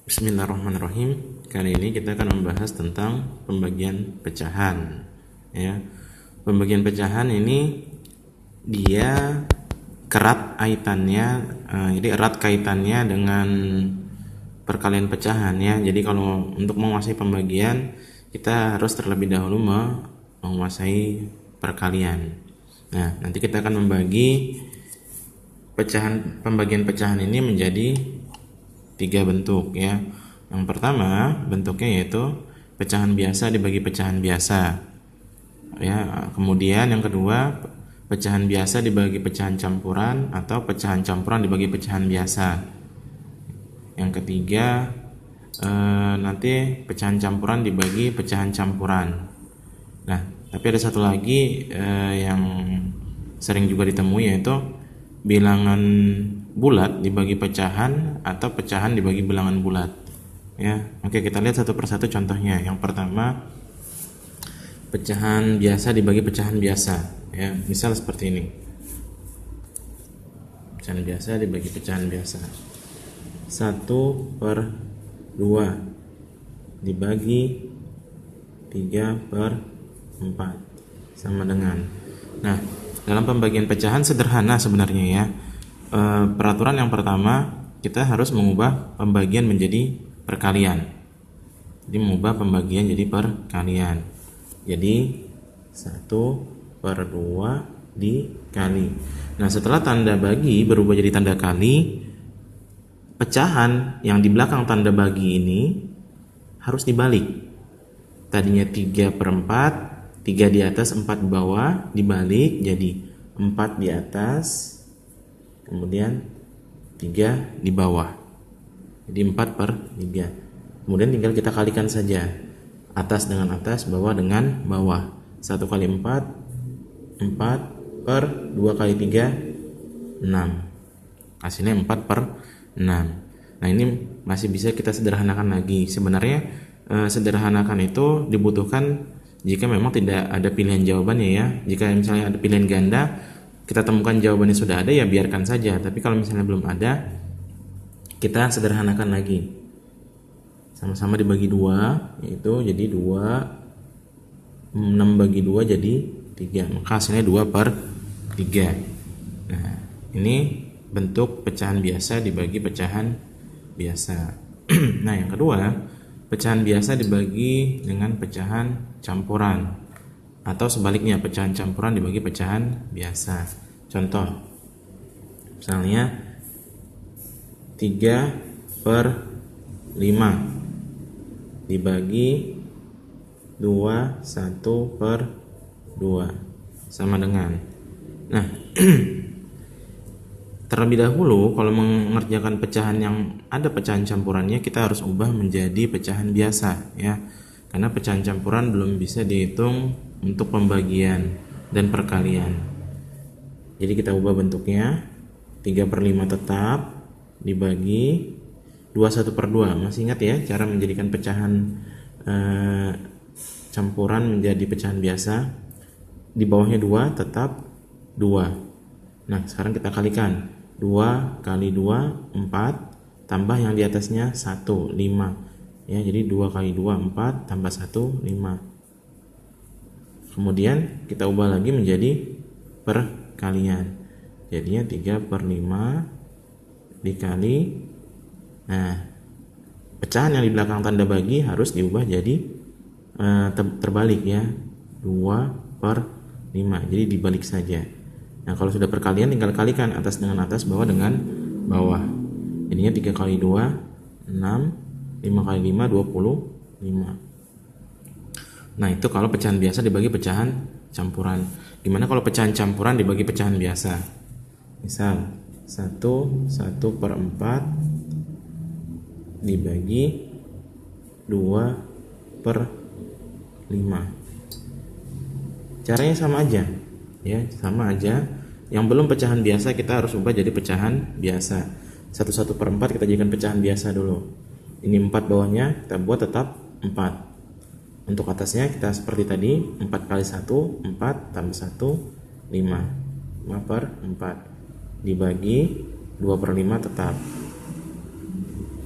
Bismillahirrahmanirrahim. Kali ini kita akan membahas tentang pembagian pecahan. Ya, pembagian pecahan ini dia erat kaitannya dengan perkalian pecahan ya. Jadi kalau untuk menguasai pembagian kita harus terlebih dahulu menguasai perkalian. Nah, nanti kita akan membagi pembagian pecahan ini menjadi 3 bentuk ya. Yang pertama bentuknya yaitu pecahan biasa dibagi pecahan biasa ya. Kemudian yang kedua pecahan biasa dibagi pecahan campuran atau pecahan campuran dibagi pecahan biasa. Yang ketiga nanti pecahan campuran dibagi pecahan campuran. Nah, tapi ada satu lagi yang sering juga ditemui, yaitu bilangan bulat dibagi pecahan atau pecahan dibagi bilangan bulat ya. Oke, kita lihat satu persatu contohnya. Yang pertama pecahan biasa dibagi pecahan biasa ya. Misal seperti ini, pecahan biasa dibagi pecahan biasa, 1/2 dibagi 3/4 sama dengan. Nah, dalam pembagian pecahan sederhana sebenarnya ya. Peraturan yang pertama, kita harus mengubah pembagian menjadi perkalian. Jadi mengubah pembagian jadi perkalian. Jadi 1/2 dikali. Nah, setelah tanda bagi berubah jadi tanda kali, pecahan yang di belakang tanda bagi ini harus dibalik. Tadinya 3/4, 3 di atas 4 di bawah, dibalik jadi 4 di atas, kemudian 3 di bawah. Jadi 4/3. Kemudian tinggal kita kalikan saja, atas dengan atas, bawah dengan bawah. 1 kali 4, 4/2 kali 3, 6. Hasilnya 4/6. Nah, ini masih bisa kita sederhanakan lagi. Sebenarnya sederhanakan itu dibutuhkan jika memang tidak ada pilihan jawabannya ya. Jika misalnya ada pilihan ganda, kita temukan jawabannya sudah ada, ya biarkan saja. Tapi kalau misalnya belum ada, kita sederhanakan lagi. Sama-sama dibagi 2, yaitu jadi 6 bagi 2 jadi 3. Maka hasilnya 2/3. Nah, ini bentuk pecahan biasa dibagi pecahan biasa. Nah, yang kedua, pecahan biasa dibagi dengan pecahan campuran, atau sebaliknya pecahan campuran dibagi pecahan biasa. Contoh, misalnya 3/5 dibagi 1/2 sama dengan. Nah, terlebih dahulu kalau mengerjakan pecahan yang ada pecahan campurannya, kita harus ubah menjadi pecahan biasa ya. Karena pecahan campuran belum bisa dihitung untuk pembagian dan perkalian. Jadi kita ubah bentuknya, 3/5 tetap dibagi 1/2. Masih ingat ya cara menjadikan pecahan campuran menjadi pecahan biasa? Di bawahnya 2 tetap 2. Nah, sekarang kita kalikan. 2 kali 2, 4, tambah yang di atasnya 1, 5 ya. Jadi 2 kali 2, 4, tambah 1, 5. Kemudian kita ubah lagi menjadi perkalian. Jadinya 3/5 dikali. Nah, pecahan yang di belakang tanda bagi harus diubah jadi terbalik ya, 2/5. Jadi dibalik saja. Nah, kalau sudah perkalian tinggal kalikan atas dengan atas, bawah dengan bawah. Jadinya 3 kali 2, 6, 5 kali 5, 25. Nah, itu kalau pecahan biasa dibagi pecahan campuran. Gimana kalau pecahan campuran dibagi pecahan biasa? Misal 1/4 dibagi 2/5. Caranya sama aja ya, sama aja. Yang belum pecahan biasa kita harus ubah jadi pecahan biasa. 1/4 kita jadikan pecahan biasa dulu. Ini 4 bawahnya kita buat tetap 4. Untuk atasnya kita seperti tadi, 4 kali 1, 4 tambah 1, 5. 5/4 dibagi 2/5 tetap.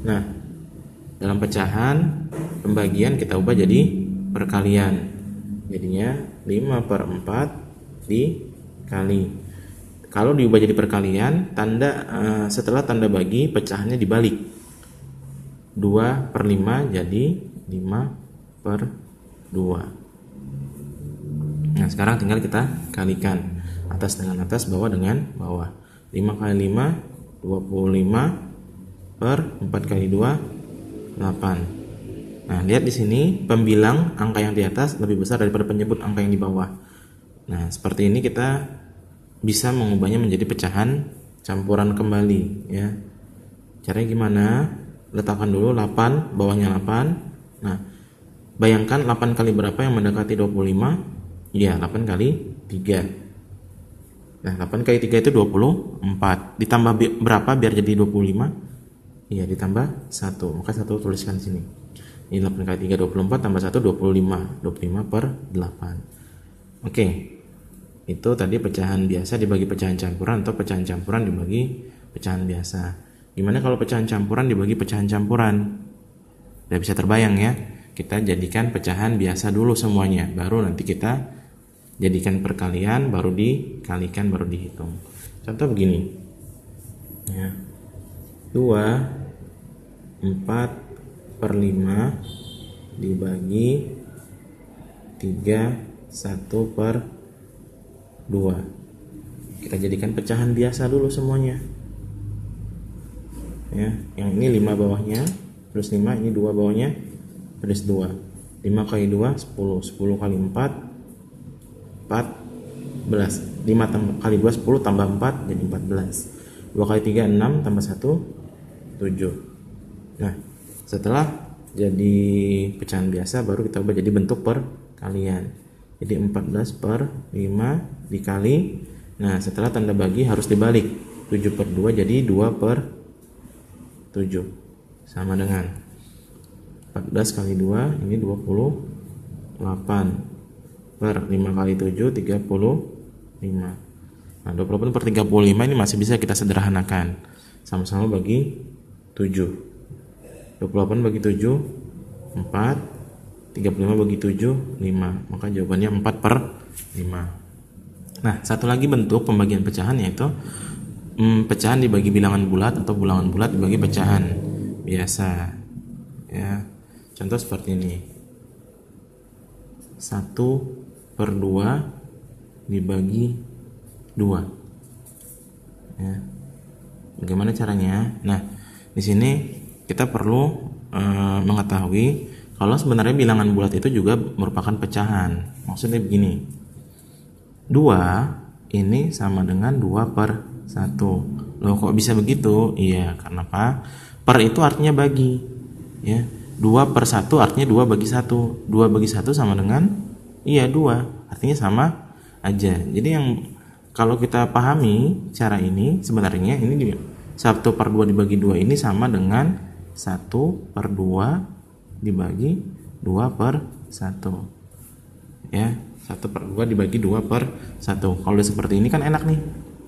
Nah, Dalam pecahan pembagian kita ubah jadi perkalian. Jadinya 5/4 dikali. Kalau diubah jadi perkalian, setelah tanda bagi pecahannya dibalik. 2/5 jadi 5/2. Nah, sekarang tinggal kita kalikan atas dengan atas, bawah dengan bawah. 5 kali 5 25 per 4 kali 2 8. Nah, lihat di sini pembilang angka yang di atas lebih besar daripada penyebut angka yang di bawah. Nah, seperti ini kita bisa mengubahnya menjadi pecahan campuran kembali, ya. Caranya gimana? Letakkan dulu 8, bawahnya 8. Nah, bayangkan 8 kali berapa yang mendekati 25? Iya, 8 kali 3. Nah, 8 kali 3 itu 24. Ditambah berapa biar jadi 25? Iya, ditambah 1. Maka 1 tuliskan di sini. Ini 8 kali 3 24 tambah 1 25. 25/8. Oke. Itu tadi pecahan biasa dibagi pecahan campuran, atau pecahan campuran dibagi pecahan biasa. Gimana kalau pecahan campuran dibagi pecahan campuran? Udah bisa terbayang ya. Kita jadikan pecahan biasa dulu semuanya, baru nanti kita jadikan perkalian, baru dikalikan, baru dihitung. Contoh begini. Ya. 4/5 dibagi 3 1/2. Kita jadikan pecahan biasa dulu semuanya. Ya, yang ini 5 bawahnya plus 5, ini 2 bawahnya plus 2. 5 kali 2 10, 10 kali 4 14. 5 kali 2 10 tambah 4 jadi 14. 2 kali 3 6 tambah 1 7. Nah, setelah jadi pecahan biasa baru kita ubah jadi bentuk perkalian. Jadi 14/5 dikali. Nah, setelah tanda bagi harus dibalik. 7/2 jadi 2/7. Sama dengan 14 kali 2 ini 28 per 5 kali 7 35. Nah, 28/35 ini masih bisa kita sederhanakan. Sama-sama bagi 7. 28 bagi 7 4. 35 bagi 7 5. Maka jawabannya 4/5. Nah, satu lagi bentuk pembagian pecahan yaitu pecahan dibagi bilangan bulat atau bilangan bulat dibagi pecahan biasa. Ya. Contoh seperti ini. 1/2 dibagi 2. Ya. Bagaimana caranya? Nah, di sini kita perlu mengetahui kalau sebenarnya bilangan bulat itu juga merupakan pecahan. Maksudnya begini. 2 ini sama dengan 2/1. Loh, kok bisa begitu? Iya, karena apa? Per itu artinya bagi. Ya. 2/1 artinya 2 bagi 1. 2 bagi 1 sama dengan 2. Artinya sama aja. Jadi yang kalau kita pahami cara ini, sebenarnya ini 1/2 dibagi 2 ini sama dengan 1/2 dibagi 2/1. Ya, 1/2 dibagi 2/1. Kalau seperti ini kan enak nih.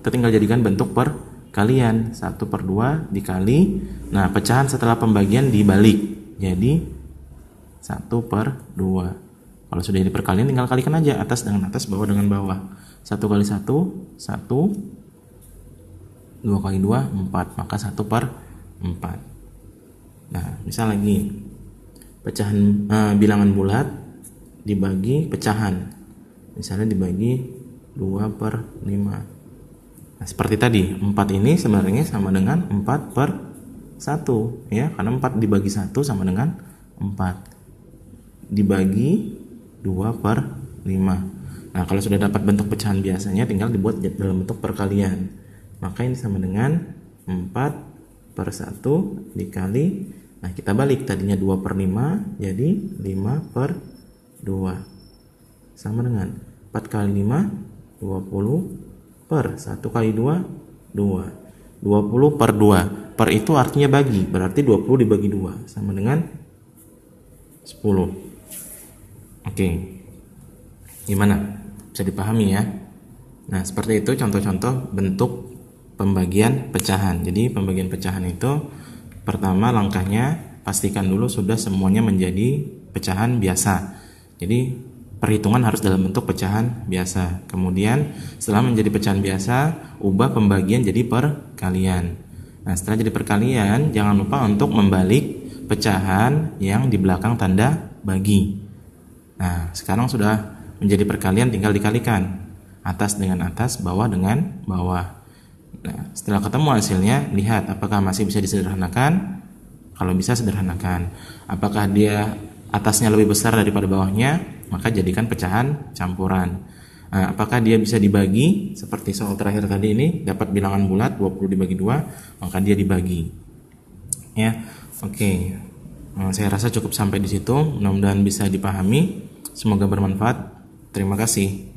Kita tinggal jadikan bentuk perkalian. 1/2 dikali. Nah, pecahan setelah pembagian dibalik. Jadi 1/2. Kalau sudah jadi perkalian tinggal kalikan aja atas dengan atas, bawah dengan bawah. 1 kali 1 1. 2 kali 2 4, maka 1/4. Nah, misal lagi pecahan bilangan bulat dibagi pecahan, misalnya dibagi 2/5. Nah, seperti tadi 4 ini sebenarnya sama dengan 4/1, ya, karena 4 dibagi 1 sama dengan 4 dibagi 2/5. Nah, kalau sudah dapat bentuk pecahan biasanya tinggal dibuat dalam bentuk perkalian. Maka ini sama dengan 4/1 dikali. Nah, kita balik, tadinya 2/5 jadi 5/2. Sama dengan 4 kali 5 20 per 1 kali 2 2. 20/2. Per itu artinya bagi, berarti 20 dibagi 2 sama dengan 10. Oke. Gimana? Bisa dipahami ya? Nah, seperti itu contoh-contoh bentuk pembagian pecahan. Jadi pembagian pecahan itu pertama langkahnya pastikan dulu sudah semuanya menjadi pecahan biasa. Jadi perhitungan harus dalam bentuk pecahan biasa. Kemudian setelah menjadi pecahan biasa, ubah pembagian jadi perkalian. Nah, setelah jadi perkalian, jangan lupa untuk membalik pecahan yang di belakang tanda bagi. Nah, sekarang sudah menjadi perkalian, tinggal dikalikan. Atas dengan atas, bawah dengan bawah. Nah, setelah ketemu hasilnya, lihat apakah masih bisa disederhanakan. Kalau bisa, sederhanakan. Apakah dia atasnya lebih besar daripada bawahnya, maka jadikan pecahan campuran. Nah, apakah dia bisa dibagi seperti soal terakhir tadi ini, dapat bilangan bulat 20 dibagi 2, maka dia dibagi. Ya, oke. Saya rasa cukup sampai di situ. Mudah-mudahan bisa dipahami. Semoga bermanfaat. Terima kasih.